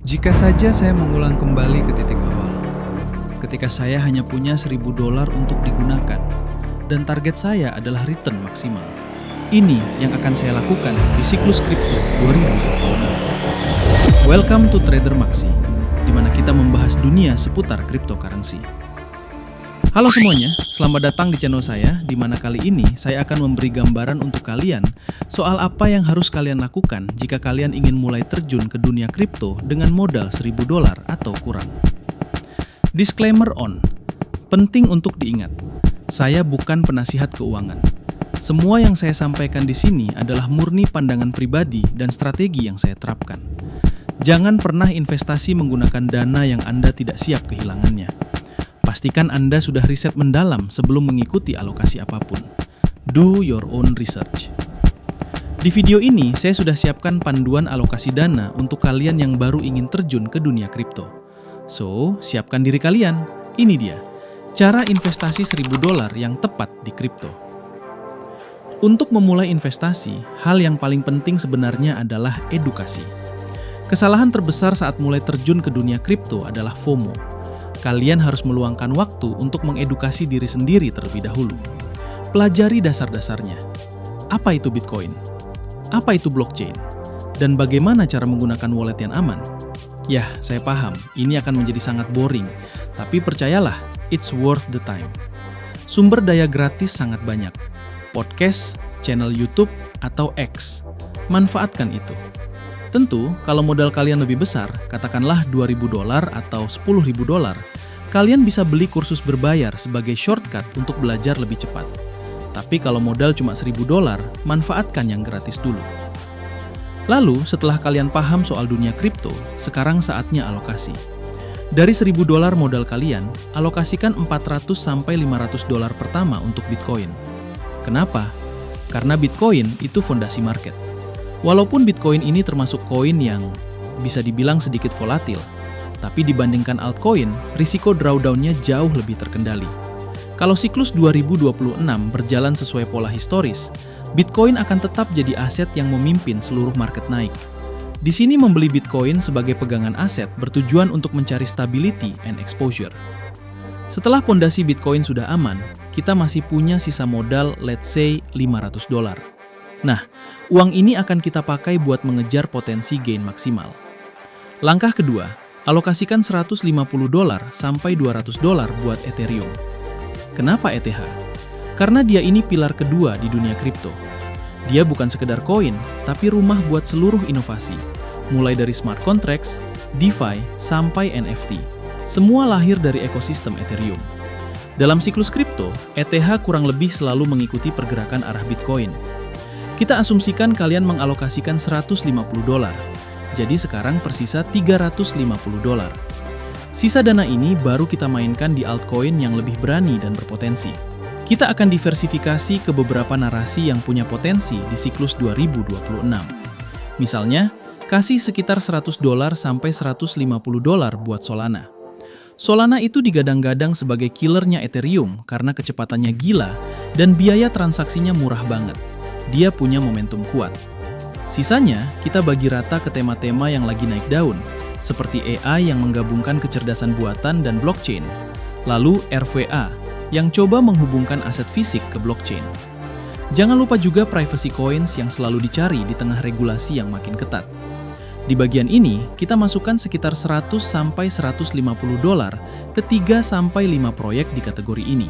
Jika saja saya mengulang kembali ke titik awal, ketika saya hanya punya $1.000 untuk digunakan, dan target saya adalah return maksimal. Ini yang akan saya lakukan di siklus kripto 2026. Welcome to Trader Maxi, di mana kita membahas dunia seputar cryptocurrency. Halo semuanya, selamat datang di channel saya, di mana kali ini saya akan memberi gambaran untuk kalian soal apa yang harus kalian lakukan jika kalian ingin mulai terjun ke dunia kripto dengan modal $1.000 atau kurang. Disclaimer on, penting untuk diingat, saya bukan penasihat keuangan. Semua yang saya sampaikan di sini adalah murni pandangan pribadi dan strategi yang saya terapkan. Jangan pernah investasi menggunakan dana yang Anda tidak siap kehilangannya. Pastikan Anda sudah riset mendalam sebelum mengikuti alokasi apapun. Do your own research. Di video ini, saya sudah siapkan panduan alokasi dana untuk kalian yang baru ingin terjun ke dunia kripto. So, siapkan diri kalian. Ini dia, cara investasi $1.000 yang tepat di kripto. Untuk memulai investasi, hal yang paling penting sebenarnya adalah edukasi. Kesalahan terbesar saat mulai terjun ke dunia kripto adalah FOMO. Kalian harus meluangkan waktu untuk mengedukasi diri sendiri terlebih dahulu. Pelajari dasar-dasarnya. Apa itu Bitcoin? Apa itu blockchain? Dan bagaimana cara menggunakan wallet yang aman? Yah, saya paham, ini akan menjadi sangat boring. Tapi percayalah, it's worth the time. Sumber daya gratis sangat banyak. Podcast, channel YouTube, atau X. Manfaatkan itu. Tentu, kalau modal kalian lebih besar, katakanlah $2.000 atau $10.000, kalian bisa beli kursus berbayar sebagai shortcut untuk belajar lebih cepat. Tapi kalau modal cuma $1.000, manfaatkan yang gratis dulu. Lalu, setelah kalian paham soal dunia kripto, sekarang saatnya alokasi. Dari $1.000 modal kalian, alokasikan $400–500 pertama untuk Bitcoin. Kenapa? Karena Bitcoin itu fondasi market. Walaupun Bitcoin ini termasuk koin yang bisa dibilang sedikit volatil, tapi dibandingkan altcoin, risiko drawdown-nya jauh lebih terkendali. Kalau siklus 2026 berjalan sesuai pola historis, Bitcoin akan tetap jadi aset yang memimpin seluruh market naik. Di sini membeli Bitcoin sebagai pegangan aset bertujuan untuk mencari stability and exposure. Setelah pondasi Bitcoin sudah aman, kita masih punya sisa modal let's say $500. Nah, uang ini akan kita pakai buat mengejar potensi gain maksimal. Langkah kedua, alokasikan $150 sampai $200 buat Ethereum. Kenapa ETH? Karena dia ini pilar kedua di dunia kripto. Dia bukan sekedar koin, tapi rumah buat seluruh inovasi, mulai dari smart contracts, DeFi, sampai NFT. Semua lahir dari ekosistem Ethereum. Dalam siklus kripto, ETH kurang lebih selalu mengikuti pergerakan arah Bitcoin. Kita asumsikan kalian mengalokasikan $150. Jadi sekarang persisa $350. Sisa dana ini baru kita mainkan di altcoin yang lebih berani dan berpotensi. Kita akan diversifikasi ke beberapa narasi yang punya potensi di siklus 2026. Misalnya, kasih sekitar $100 sampai $150 buat Solana. Solana itu digadang-gadang sebagai killernya Ethereum karena kecepatannya gila dan biaya transaksinya murah banget. Dia punya momentum kuat. Sisanya, kita bagi rata ke tema-tema yang lagi naik daun, seperti AI yang menggabungkan kecerdasan buatan dan blockchain, lalu RVA yang coba menghubungkan aset fisik ke blockchain. Jangan lupa juga privacy coins yang selalu dicari di tengah regulasi yang makin ketat. Di bagian ini, kita masukkan sekitar $100–150 ke 3–5 proyek di kategori ini.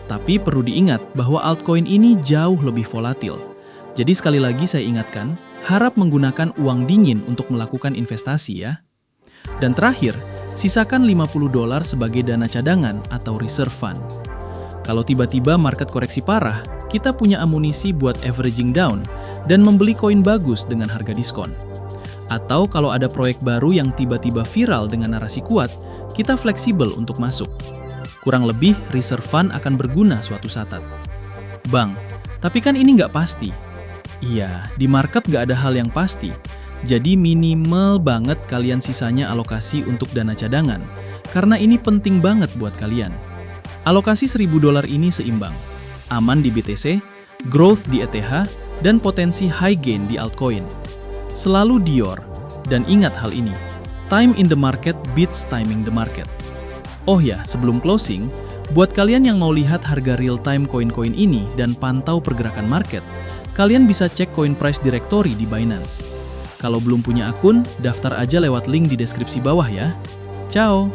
Tapi perlu diingat bahwa altcoin ini jauh lebih volatil. Jadi sekali lagi saya ingatkan, harap menggunakan uang dingin untuk melakukan investasi ya. Dan terakhir, sisakan $50 sebagai dana cadangan atau reserve fund. Kalau tiba-tiba market koreksi parah, kita punya amunisi buat averaging down dan membeli koin bagus dengan harga diskon. Atau kalau ada proyek baru yang tiba-tiba viral dengan narasi kuat, kita fleksibel untuk masuk. Kurang lebih, reserve fund akan berguna suatu saat. Bang, tapi kan ini nggak pasti. Iya, di market nggak ada hal yang pasti. Jadi minimal banget kalian sisanya alokasi untuk dana cadangan, karena ini penting banget buat kalian. Alokasi $1.000 ini seimbang, aman di BTC, growth di ETH, dan potensi high gain di altcoin. Selalu Dior, dan ingat hal ini, Time in the market beats timing the market. Oh ya, sebelum closing, buat kalian yang mau lihat harga real-time koin-koin ini dan pantau pergerakan market, kalian bisa cek Coin Price Directory di Binance. Kalau belum punya akun, daftar aja lewat link di deskripsi bawah ya. Ciao!